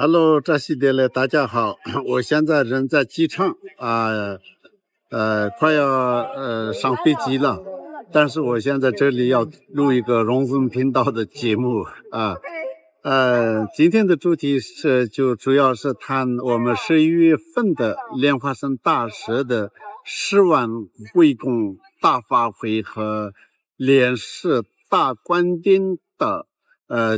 Hello，扎西德勒，大家好，我现在人在机场快要上飞机了，但是我现在这里要录一个荣森频道的节目今天的主题就主要是谈我们11月份的莲花生大师的10万回供大法会和莲师大观点的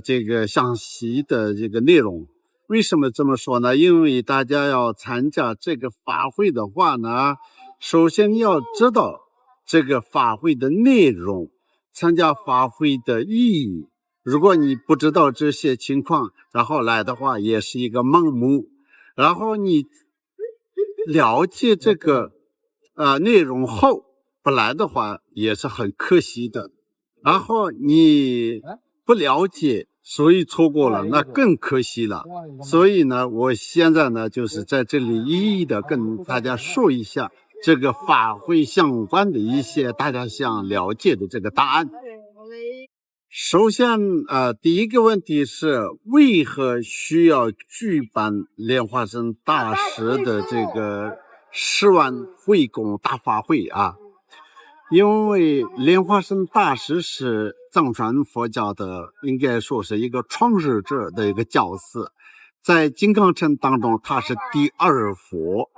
这个详细的这个内容。为什么这么说呢？因为大家要参加这个法会的话呢，首先要知道这个法会的内容，参加法会的意义。如果你不知道这些情况，然后来的话也是一个盲目。然后你了解这个内容后不来的话也是很可惜的。然后你不了解，所以错过了，那更可惜了。所以呢，我现在呢，就是在这里一一的跟大家说一下这个法会相关的一些大家想了解的这个答案。首先第一个问题是为何需要举办莲花生大师的这个10万回供大法会啊？因为莲花生大师是藏传佛教的，应该说是一个创始者的一个角色，在金刚乘当中他是第二佛。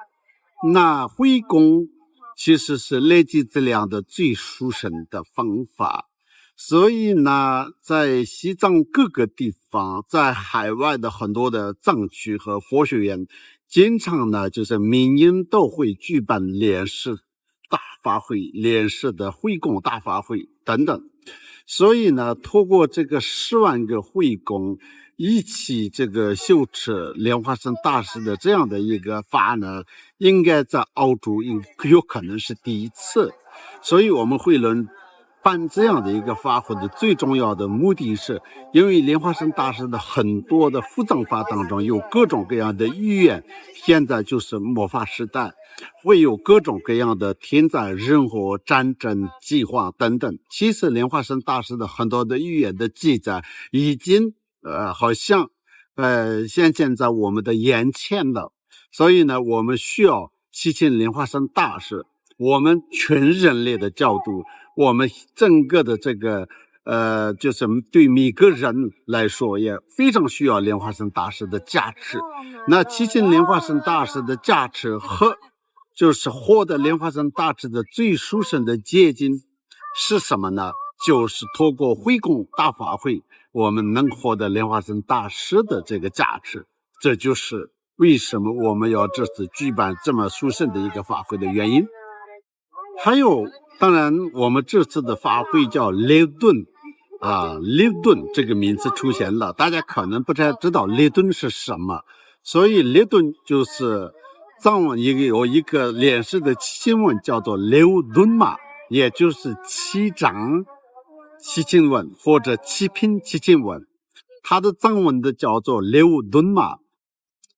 那回供其实是累积资粮的最殊胜的方法，所以呢，在西藏各个地方，在海外的很多的藏区和佛学院，经常呢就是每年都会举办莲师大法会、莲师的回供大法会等等。所以呢，通过这个10万个回供，一起这个修持莲花生大师的这样的一个法呢，应该在澳洲有可能是第一次。所以我们会论办这样的一个法会的最重要的目的是，因为莲花生大师的很多的护藏法当中有各种各样的预言，现在就是末法时代，会有各种各样的天灾人祸、战争、饥荒等等。其实莲花生大师的很多的预言的记载已经好像现现在我们的眼前了。所以呢，我们需要祈请莲花生大师，我们全人类的角度，我们整个的这个就是对每个人来说也非常需要莲花生大师的加持。那祈请莲花生大师的加持和就是获得莲花生大师的最殊胜的结晶是什么呢？就是透过回供大法会，我们能获得莲花生大师的这个加持。这就是为什么我们要这次举办这么殊胜的一个法会的原因。还有，当然我们这次的法会叫雷顿雷顿这个名字出现了，大家可能不太知道雷顿是什么。所以雷顿就是藏文有一个莲师的祈请文叫做六顿嘛，也就是七掌祈请文或者七品祈请文，它的藏文的叫做六顿嘛。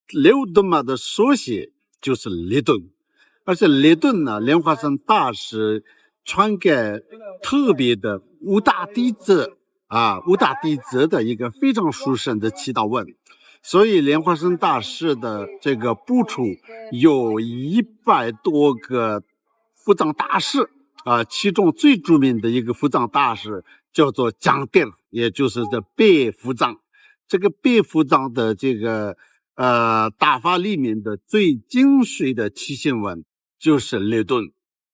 六顿嘛的缩写就是雷顿，而且雷顿呢，莲花生大师传给特别的五大弟子的一个非常殊胜的祈祷文。所以莲花生大师的这个部处有100多个护藏大师其中最著名的一个护藏大师叫做江德，也就是这白护藏。这个白护藏的这个大法里面的最精髓的祈请文就是雷顿。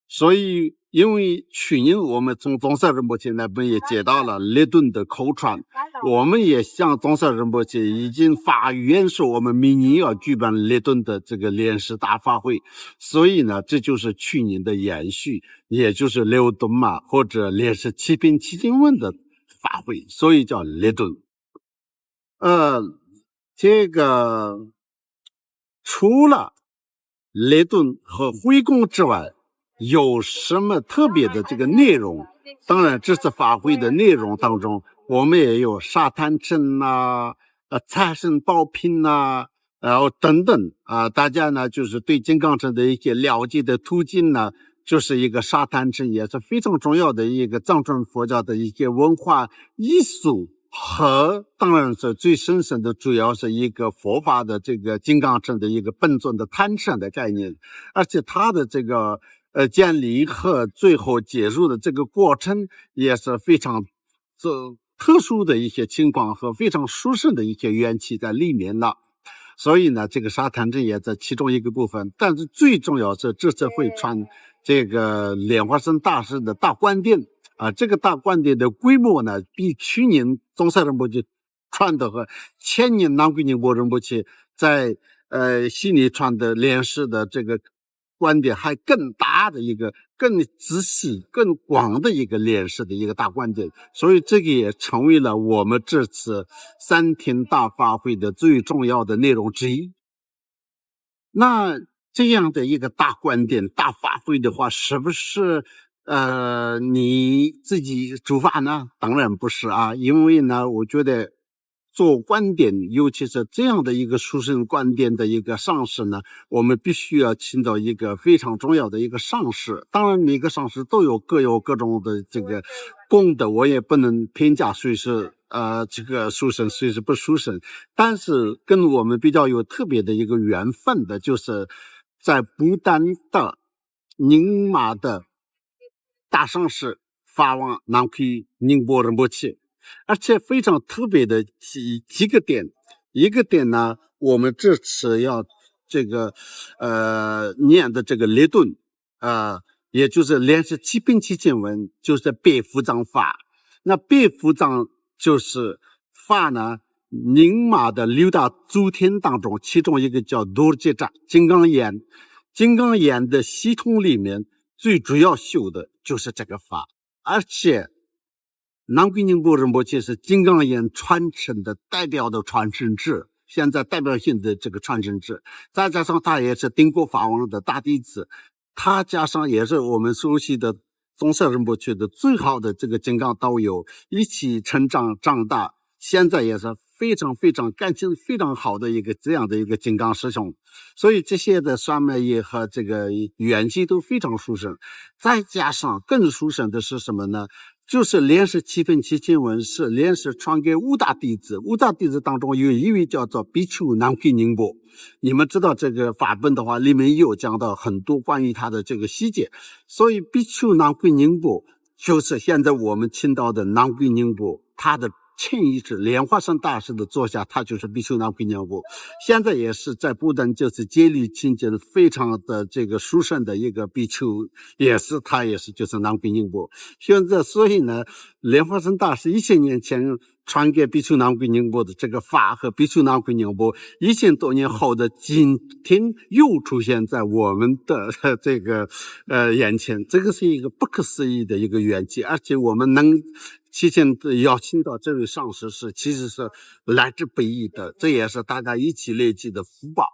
所以因为去年我们从宗喀仁波切那边也接到了雷顿的口传，我们也向宗喀仁波切已经发预言说我们明年要举办雷顿的这个莲师大法会。所以呢，这就是去年的延续，也就是雷顿嘛，或者莲师七品祈请文的法会，所以叫雷顿。这个除了雷顿和回供之外，有什么特别的这个内容？当然这次法会的内容当中，我们也有沙滩镇财神宝品然后等等大家呢就是对金刚乘的一些了解的途径呢，就是一个沙滩镇，也是非常重要的一个藏传佛教的一些文化艺术和当然是最深层的，主要是一个佛法的这个金刚乘的一个本尊的贪嗔的概念，而且它的这个建立和最后结束的这个过程也是非常特殊的一些情况和非常殊胜的一些缘起在里面了。所以呢，这个沙坛镇也在其中一个部分，但是最重要是这次会传这个莲花生大师的大观殿啊，这个大观殿的规模呢，比去年宗喀仁波切传的和前年南归宁波仁波切在悉尼传的莲师的这个观点还更大的一个、更仔细、更广的一个莲师的一个大观点，所以这个也成为了我们这次3天大法会的最重要的内容之一。那这样的一个大观点、大法会的话，是不是你自己主法呢？当然不是啊，因为呢，我觉得做观点，尤其是这样的一个殊胜观点的一个上师呢，我们必须要请到一个非常重要的一个上师。当然，每个上师都有各种的这个功德，我也不能评价谁是这个殊胜谁是不殊胜。但是跟我们比较有特别的一个缘分的，就是在不丹的宁玛的大上师法王南奎宁波仁波切。而且非常特别的几个点，一个点呢，我们这次要这个念的这个列顿也就是连是七品七经文，就是别福藏法。那别福藏就是法呢，宁玛的6大诸天当中，其中一个叫多杰扎金刚眼，金刚眼的系统里面最主要修的就是这个法，而且南归宁波仁波切是金刚眼传承的代表的传承者，现在代表性的这个传承者，再加上他也是丁国法王的大弟子，他加上也是我们熟悉的宗喀仁波切的最好的这个金刚道友，一起成长长大，现在也是非常感情非常好的一个这样的一个金刚师兄，所以这些的双脉业和这个缘起都非常殊胜。再加上更殊胜的是什么呢？就是莲师七品七经文是莲师传给5大弟子，5大弟子当中有一位叫做比丘南归宁波。你们知道这个法本的话，里面有讲到很多关于他的这个细节，所以比丘南归宁波就是现在我们听到的南归宁波，他的潜意识莲花生大师的座下，他就是比丘南归宁波，现在也是在不丹就是戒律清净非常的这个殊胜的一个比丘，他也是就是南归宁波。现在所以呢，莲花生大师1000年前传给比丘南归宁波的这个法和比丘南归宁波1000多年后的今天又出现在我们的这个眼前，这个是一个不可思议的一个缘起，而且我们能邀请到这位上师其实是来之不易的，这也是大家一起累积的福报。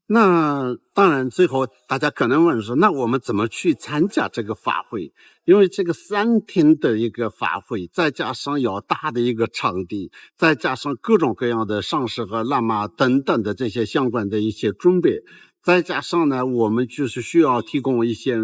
那当然最后大家可能问说，那我们怎么去参加这个法会？因为这个3天的一个法会，再加上要大的一个场地，再加上各种各样的上师和喇嘛等等的这些相关的一些准备，再加上呢，我们就是需要提供一些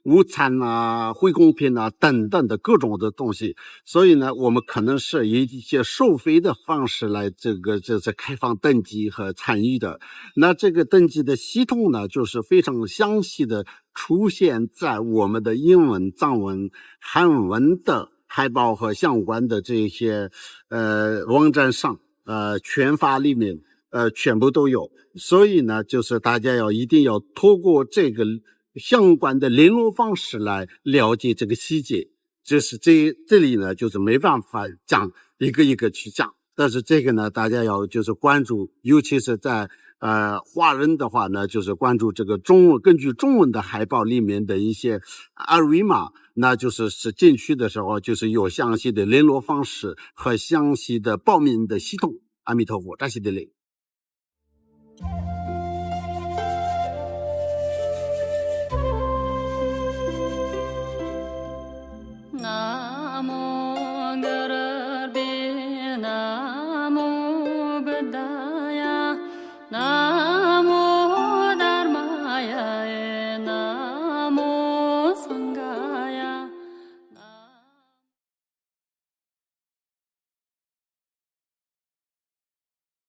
午餐啊、回供品啊等等的各种的东西，所以呢，我们可能是以一些收费的方式来就是开放登记和参与的。那这个登记的系统呢，就是非常详细的出现在我们的英文、藏文、汉文的海报和相关的这些网站上，全法里面全部都有。所以呢，就是大家一定要透过这个相关的联络方式来了解这个细节。就是这里呢，就是没办法讲一个一个去讲，但是这个呢，大家要就是关注，尤其是在华人的话呢，就是关注这个根据中文的海报里面的一些二维码，那就是进去的时候就是有详细的联络方式和详细的报名的系统。阿弥陀佛，大喜的嘞。南无